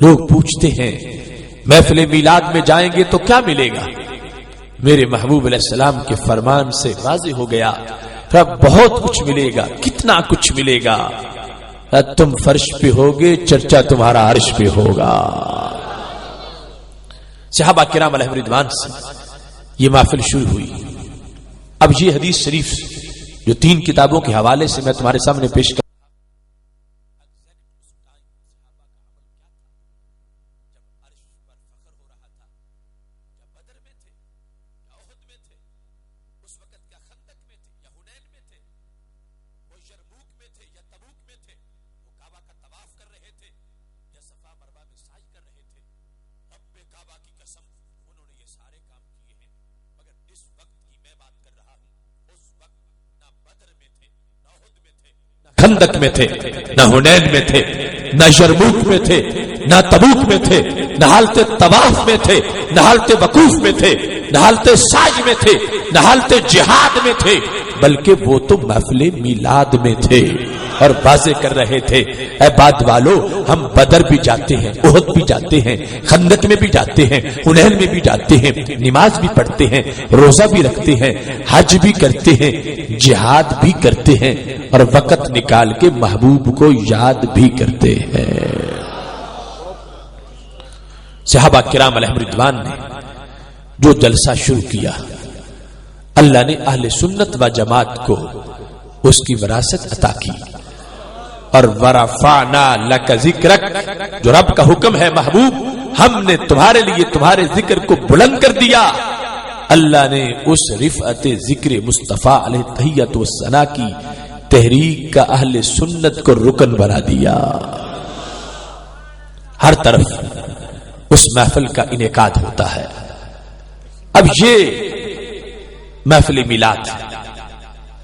لوگ پوچھتے ہیں محفل میلاد میں جائیں گے تو کیا ملے گا؟ میرے محبوب علیہ السلام کے فرمان سے واضح ہو گیا بہت کچھ ملے گا. کتنا کچھ ملے گا؟ تم فرش پہ ہوگے، چرچا تمہارا عرش پہ ہوگا. صحابہ کرام علیہم رضوان سے یہ محفل شروع ہوئی. اب یہ حدیث شریف جو 3 کتابوں کے حوالے سے میں تمہارے سامنے پیش کر خندق میں تھے، نہ حنین میں تھے، نہ یرموک میں تھے، نہ تبوک میں تھے، نہ حالت طواف میں تھے، نہ حالت وقوف میں تھے، نہ حالت سعی میں تھے، نہ حالت جہاد میں تھے، بلکہ وہ تو محفل میلاد میں تھے اور واضح کر رہے تھے اے بعد والو، ہم بدر بھی جاتے ہیں، احد بھی جاتے ہیں، خندق میں بھی جاتے ہیں، حنین میں بھی جاتے ہیں، نماز بھی پڑھتے ہیں، روزہ بھی رکھتے ہیں، حج بھی کرتے ہیں، جہاد بھی کرتے ہیں، اور وقت نکال کے محبوب کو یاد بھی کرتے ہیں. صحابہ کرام علیہم رضوان نے جو جلسہ شروع کیا، اللہ نے اہل سنت و جماعت کو اس کی وراثت عطا کی. اور ورفعنا لک ذکرک، جو رب کا حکم ہے محبوب ہم نے تمہارے لیے تمہارے ذکر کو بلند کر دیا. اللہ نے اس رفعت ذکر مصطفیٰ علیہ تحیت و ثنا کی تحریک کا اہل سنت کو رکن بنا دیا. ہر طرف اس محفل کا انعقاد ہوتا ہے. اب یہ محفل میلاد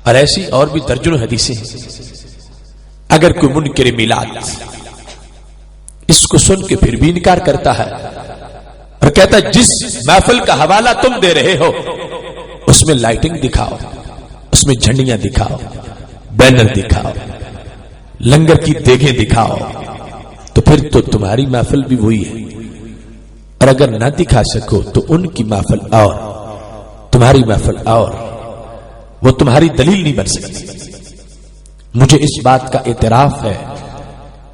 اور ایسی اور بھی درجنوں حدیثیں ہیں. اگر کوئی منکر میلاد اس کو سن کے پھر بھی انکار کرتا ہے اور کہتا ہے جس محفل کا حوالہ تم دے رہے ہو اس میں لائٹنگ دکھاؤ، اس میں جھنڈیاں دکھاؤ، بینر دکھاؤ، لنگر کی دیگیں دکھاؤ، تو پھر تو تمہاری محفل بھی وہی ہے. اور اگر نہ دکھا سکو تو ان کی محفل اور تمہاری محفل اور، وہ تمہاری دلیل نہیں بن سکتی. مجھے اس بات کا اعتراف ہے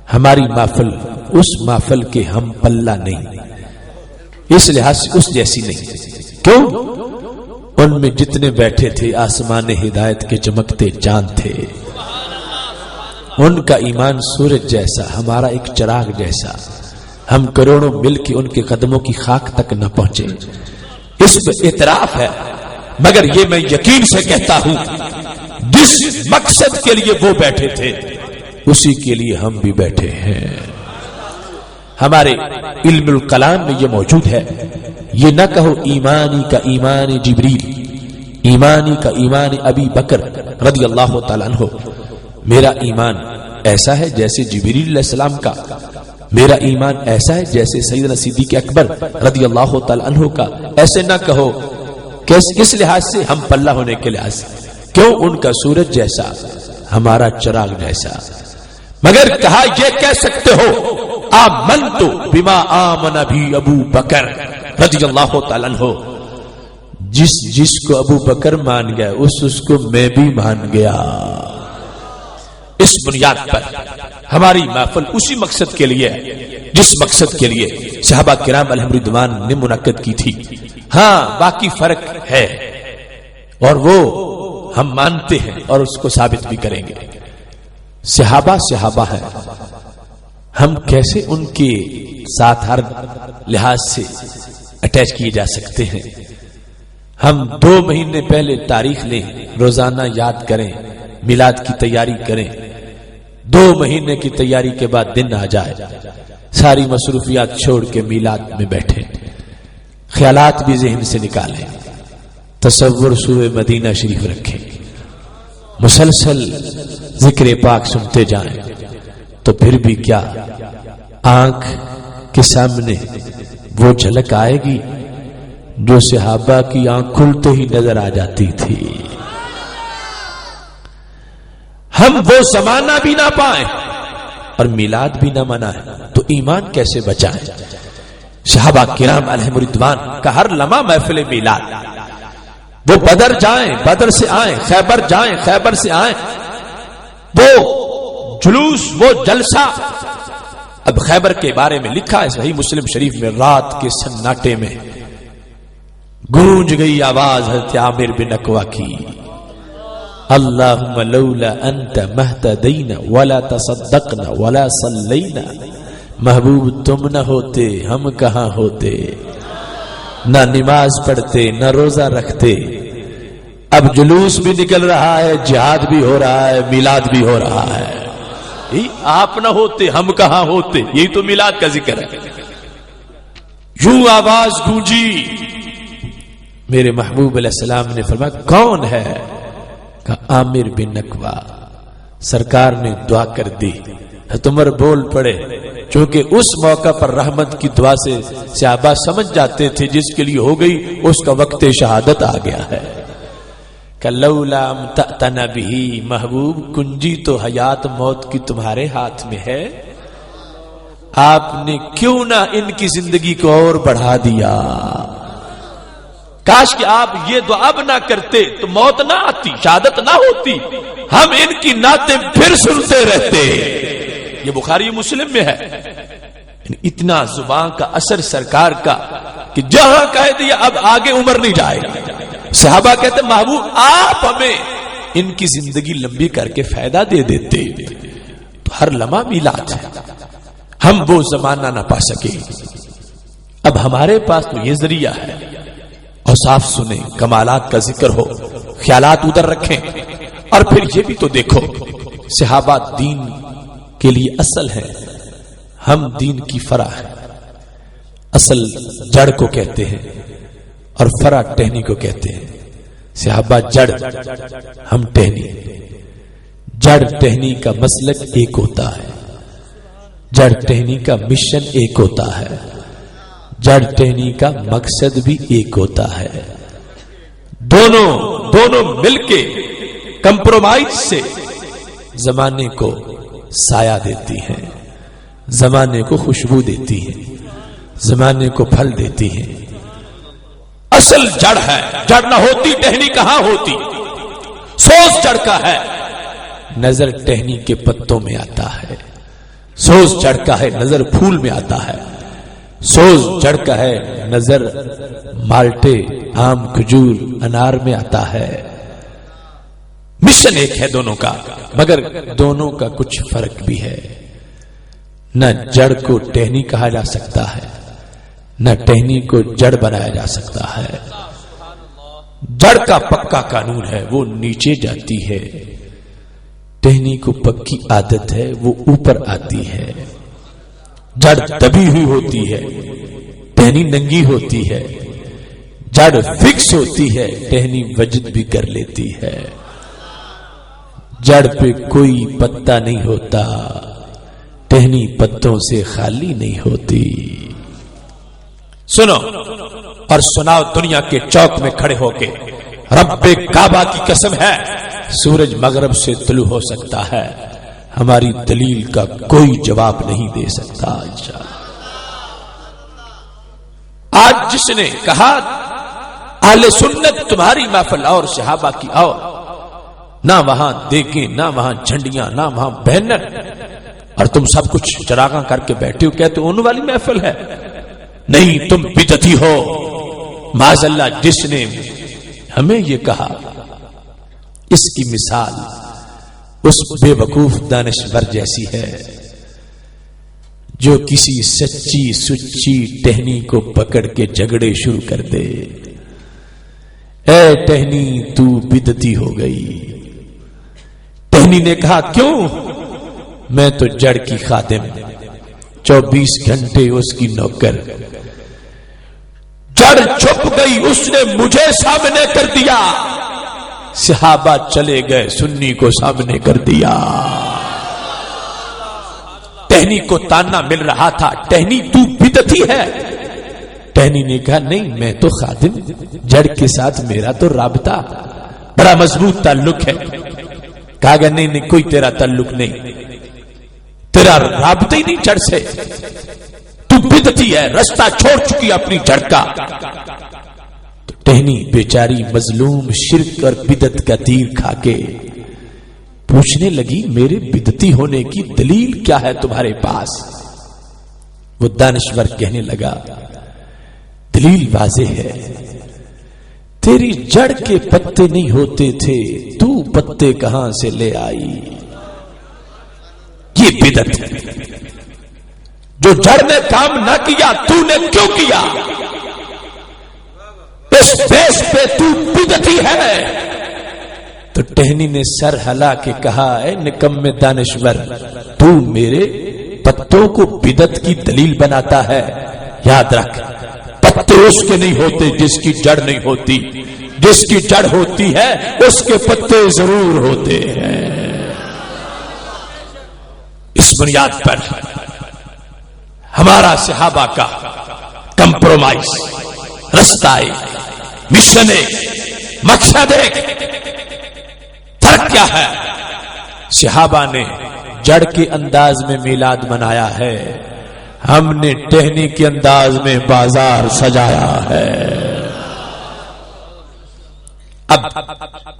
ہماری محفل اس محفل کے ہم پلہ نہیں، اس لحاظ سے اس جیسی نہیں. کیوں؟ ان میں جتنے بیٹھے تھے آسمان ہدایت کے چمکتے چاند تھے. ان کا ایمان سورج جیسا، ہمارا ایک چراغ جیسا. ہم کروڑوں مل کے ان کے قدموں کی خاک تک نہ پہنچے، اس پہ اعتراف ہے. مگر یہ میں یقین سے کہتا ہوں جس مقصد کے لیے وہ بیٹھے تھے اسی کے لیے ہم بھی بیٹھے ہیں. ہمارے علم الکلام میں یہ موجود ہے. یہ نہ کہو ایمانی کا ایمان جبریل، ایمانی کا ایمان ابی بکر رضی اللہ تعالیٰ عنہ. میرا ایمان ایسا ہے جیسے جبریل علیہ السلام کا، میرا ایمان ایسا ہے جیسے سیدنا صدیق اکبر رضی اللہ تعالیٰ عنہ کا. ایسے نہ کہو کس لحاظ سے ہم پلہ ہونے کے لحاظ سے. کیوں؟ ان کا سورج جیسا، ہمارا چراغ جیسا. مگر کہا یہ کہہ سکتے ہو آمنت بما آمن بھی ابو بکر رضی اللہ تعالیٰ عنہ. جس کو ابو بکر مان گیا اس کو میں بھی مان گیا. اس بنیاد پر ہماری محفل اسی مقصد کے لیے، جس مقصد کے لیے صحابہ کرام علیہم رضوان نے منعقد کی تھی. ہاں باقی فرق ہے اور وہ ہم مانتے ہیں اور اس کو ثابت بھی کریں گے. صحابہ ہیں، ہم کیسے ان کے ساتھ ہر لحاظ سے اٹیچ کیے جا سکتے ہیں؟ ہم 2 مہینے پہلے تاریخ لیں، روزانہ یاد کریں، میلاد کی تیاری کریں. 2 مہینے کی تیاری کے بعد دن آ جائے، ساری مصروفیات چھوڑ کے میلاد میں بیٹھے، خیالات بھی ذہن سے نکالیں، تصور سوئے مدینہ شریف رکھیں، مسلسل ذکر پاک سنتے جائیں، تو پھر بھی کیا آنکھ کے سامنے وہ جھلک آئے گی جو صحابہ کی آنکھ کھلتے ہی نظر آ جاتی تھی. ہم وہ زمانہ بھی نہ پائیں اور میلاد بھی نہ منائیں تو ایمان کیسے بچائیں؟ صحابہ کرام علیہم رضوان کا ہر لمحہ محفل میلاد، وہ بدر جائیں بدر سے آئیں، خیبر جائیں خیبر سے آئیں، وہ جلوس وہ جلسہ۔ اب خیبر کے بارے میں لکھا ہے صحیح مسلم شریف میں، رات کے سناٹے میں گونج گئی آواز حضرت عامر بن اقوا کی، اللہم لولا انت مہتدینا ولا تصدقنا ولا صلینا، محبوب تم نہ ہوتے ہم کہاں ہوتے، نہ نماز پڑھتے نہ روزہ رکھتے۔ اب جلوس بھی نکل رہا ہے، جہاد بھی ہو رہا ہے، میلاد بھی ہو رہا ہے، آپ نہ ہوتے ہم کہاں ہوتے، یہی تو میلاد کا ذکر ہے۔ یوں آواز گونجی، میرے محبوب علیہ السلام نے فرمایا کون ہے؟ کہا عامر بن اقوا۔ سرکار نے دعا کر دی، حضرت عمر بول پڑے، چونکہ اس موقع پر رحمت کی دعا سے صحابہ سمجھ جاتے تھے جس کے لیے ہو گئی اس کا وقت شہادت آ گیا ہے۔ کہ لولا امتعتنا بھی، محبوب کنجی تو حیات موت کی تمہارے ہاتھ میں ہے، آپ نے کیوں نہ ان کی زندگی کو اور بڑھا دیا، کاش کہ آپ یہ دعا اب نہ کرتے تو موت نہ آتی، شہادت نہ ہوتی، ہم ان کی نعتیں پھر سنتے رہتے۔ یہ بخاری مسلم میں ہے۔ اتنا زبان کا اثر سرکار کا کہ جہاں کہہ دیا اب آگے عمر نہیں جائے گا۔ صحابہ کہتے محبوب آپ ہمیں ان کی زندگی لمبی کر کے فائدہ دے دیتے تو ہر لمحہ میلاد ہے، ہم وہ زمانہ نہ پا سکے۔ اب ہمارے پاس تو یہ ذریعہ ہے، اور صاف سنیں، کمالات کا ذکر ہو، خیالات ادھر رکھیں، اور پھر یہ بھی تو دیکھو صحابہ دین کے لیے اصل ہے، ہم دین کی فرع ہے۔ اصل جڑ کو کہتے ہیں اور فرع ٹہنی کو کہتے ہیں۔ صحابہ جڑ، ہم ٹہنی۔ جڑ ٹہنی کا مسلک ایک ہوتا ہے، جڑ ٹہنی کا مشن ایک ہوتا ہے، جڑ ٹہنی کا مقصد بھی ایک ہوتا ہے۔ دونوں مل کے کمپرومائز سے زمانے کو سایہ دیتی ہیں، زمانے کو خوشبو دیتی ہیں، زمانے کو پھل دیتی ہیں۔ اصل جڑ ہے، جڑ نہ ہوتی ٹہنی کہاں ہوتی؟ سوز جڑ کا ہے، نظر ٹہنی کے پتوں میں آتا ہے۔ سوز جڑ کا ہے، نظر پھول میں آتا ہے۔ سوز جڑ کا ہے، نظر مالٹے، آم، کھجور، انار میں آتا ہے۔ مشن ایک ہے دونوں کا، مگر دونوں کا کچھ فرق بھی ہے۔ نہ جڑ کو ٹہنی کہا جا سکتا ہے، نہ ٹہنی کو جڑ بنایا جا سکتا ہے۔ جڑ کا پکا قانون ہے، وہ نیچے جاتی ہے، ٹہنی کو پکی عادت ہے، وہ اوپر آتی ہے۔ جڑ دبی ہوئی ہوتی ہے، ٹہنی ننگی ہوتی ہے۔ جڑ فکس ہوتی ہے، ٹہنی وجد بھی کر لیتی ہے۔ جڑ پہ کوئی پتا نہیں ہوتا، ٹہنی پتوں سے خالی نہیں ہوتی۔ سنو اور سناؤ، دنیا کے چوک میں کھڑے ہو کے رب کعبہ کی قسم ہے، سورج مغرب سے طلوع ہو سکتا ہے، ہماری دلیل کا کوئی جواب نہیں دے سکتا۔ آج جس نے کہا اہل سنت تمہاری محفل اور صحابہ کی اور، نہ وہاں دیکھیں، نہ وہاں جھنڈیاں، نہ وہاں بینر، اور تم سب کچھ چراغاں کر کے بیٹھے ہو، کہتے ان والی محفل ہے۔ نہیں، تم بدعتی ہو۔ معاذ اللہ، جس نے ہمیں یہ کہا اس کی مثال اس بے وقوف دانشور جیسی ہے جو کسی سچی سچی ٹہنی کو پکڑ کے جھگڑے شروع کر دے۔ اے ٹہنی، تو بدعتی ہو گئی۔ ٹہنی نے کہا کیوں؟ میں تو جڑ کی خادم، 24 گھنٹے اس کی نوکر۔ جڑ چھپ گئی، اس نے مجھے سامنے کر دیا۔ صحابہ چلے گئے، سنی کو سامنے کر دیا۔ ٹہنی کو تانا مل رہا تھا، ٹہنی تو بدعتی ہے۔ ٹہنی نے کہا نہیں، میں تو خادم، جڑ کے ساتھ میرا تو رابطہ بڑا مضبوط تعلق ہے۔ کہا گیا نہیں، کوئی تیرا تعلق نہیں۔ تیرا رابطہ ہی نہیں جڑ سے، تو بدعتی ہے، رستہ چھوڑ چکی اپنی جڑ کا۔ تو ٹہنی بیچاری مظلوم شرک اور بدعت کا تیر کھا کے پوچھنے لگی میرے بدعتی ہونے کی دلیل کیا ہے تمہارے پاس؟ وہ دانشور کہنے لگا دلیل واضح ہے، تیری جڑ کے پتے نہیں ہوتے تھے، تو پتے کہاں سے لے آئی؟ یہ بدعت ہے، جو جڑ نے کام نہ کیا تو نے کیوں کیا؟ اس بیس پہ تو بدعتی ہے۔ تو ٹہنی نے سر ہلا کے کہا اے نکمے دانشور، تو میرے پتوں کو بدعت کی دلیل بناتا ہے؟ یاد رکھ، پتے اس کے نہیں ہوتے جس کی جڑ نہیں ہوتی، جس کی جڑ ہوتی ہے اس کے پتے ضرور ہوتے ہیں۔ اس بنیاد پر ہمارا صحابہ کا کمپرومائز، رستہ ایک، مشن ایک، مقصد ایک، فرق کیا ہے؟ صحابہ نے جڑ کے انداز میں میلاد منایا ہے، ہم نے ٹہنی کے انداز میں بازار سجایا ہے۔ اب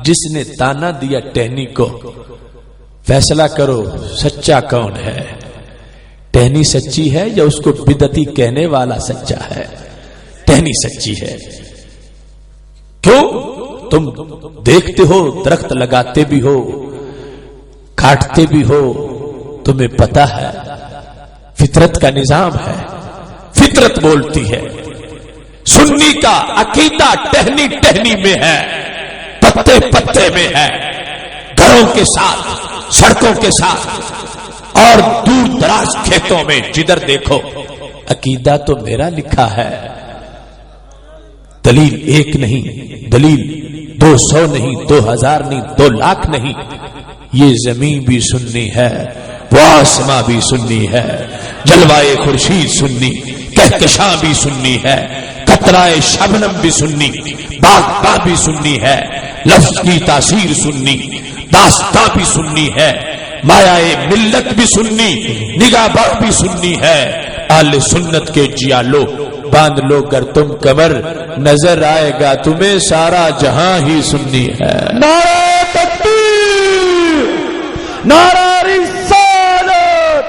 جس نے تانا دیا ٹہنی کو، فیصلہ کرو سچا کون ہے؟ ٹہنی سچی ہے یا اس کو بدعتی کہنے والا سچا ہے؟ ٹہنی سچی ہے۔ کیوں؟ تم دیکھتے ہو، درخت لگاتے بھی ہو، کاٹتے بھی ہو، تمہیں پتا ہے فطرت کا نظام ہے، فطرت بولتی ہے۔ سنی کا عقیدہ ٹہنی ٹہنی میں ہے، پتے پتے میں ہے، گھروں کے ساتھ، سڑکوں کے ساتھ اور دور دراز کھیتوں میں جدھر دیکھو عقیدہ تو میرا لکھا ہے۔ دلیل ایک نہیں، دلیل 200 نہیں، 2000 نہیں، 2 لاکھ نہیں، یہ زمین بھی سنی ہے، وہ آسماں بھی سنی ہے، جلوائے خورشید سنی، کہکشاں بھی سنی ہے، قطرائے شبنم بھی سنی، باغ بھی سنی ہے، لفظ کی تاثیر سنی، داستاں بھی سنی ہے، مایائے ملت بھی سنی، نگاہ بر بھی سنی ہے۔ اہل سنت کے جیالو باندھ لو گر تم کمر، نظر آئے گا تمہیں سارا جہاں ہی سنی ہے۔ نعرہ تکبیر، نعرہ رسالت،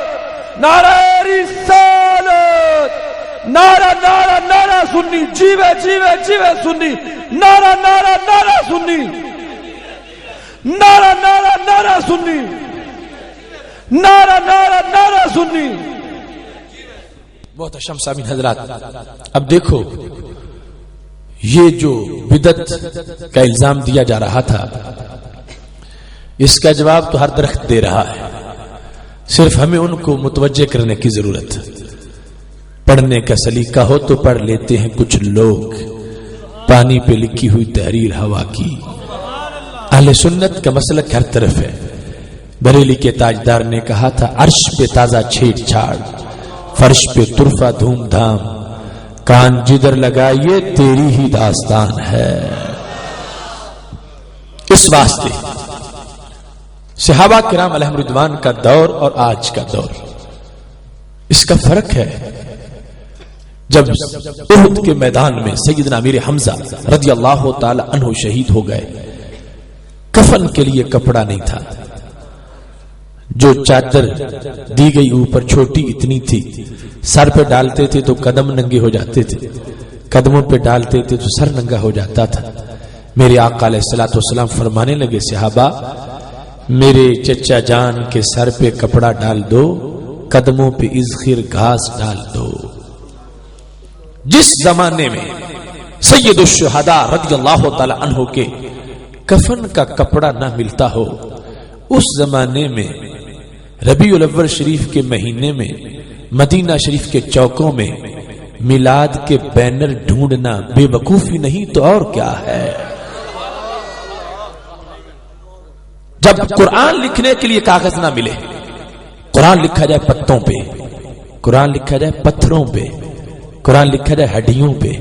نعرہ رسالت، نعرہ نعرہ نعرہ سنی، جیوے جیوے جیوے سنی، نعرہ نعرہ نعرہ سنی، نعرہ نعرہ نعرہ سنی، نعرہ نعرہ نعرہ سنی۔ محترم سامعین حضرات، اب دیکھو یہ جو بدعت کا الزام دیا جا رہا تھا، اس کا جواب تو ہر درخت دے رہا ہے، صرف ہمیں ان کو متوجہ کرنے کی ضرورت ہے۔ پڑھنے کا سلیقہ ہو تو پڑھ لیتے ہیں کچھ لوگ، پانی پہ لکھی ہوئی تحریر ہوا کی۔ اہل سنت کا مسلک ہر طرف ہے۔ بریلی کے تاجدار نے کہا تھا عرش پہ تازہ چھیڑ چھاڑ، فرش پہ طرفہ دھوم دھام، کان جدھر لگائیے تیری ہی داستان ہے۔ اس واسطے صحابہ کرام علیہم رضوان کا دور اور آج کا دور، اس کا فرق ہے۔ جب احد کے میدان میں سیدنا امیر حمزہ رضی اللہ تعالی عنہ شہید ہو گئے، کفن کے لیے کپڑا نہیں تھا، جو چادر دی گئی اوپر چھوٹی اتنی تھی، سر پہ ڈالتے تھے تو قدم ننگے ہو جاتے تھے، قدموں پہ ڈالتے تھے تو سر ننگا ہو جاتا تھا۔ میرے آقا علیہ الصلوۃ والسلام فرمانے لگے صحابہ، میرے چچا جان کے سر پہ کپڑا ڈال دو، قدموں پہ اذخر گھاس ڈال دو۔ جس زمانے میں سید الشہداء رضی اللہ تعالی عنہ کے کفن کا کپڑا نہ ملتا ہو، اس زمانے میں ربیع الاول شریف کے مہینے میں مدینہ شریف کے چوکوں میں میلاد کے بینر ڈھونڈنا بے وقوفی نہیں تو اور کیا ہے۔ جب قرآن لکھنے کے لیے کاغذ نہ ملے، قرآن لکھا جائے پتوں پہ، قرآن لکھا جائے پتھروں پہ، قرآن لکھا جائے ہڈیوں پہ،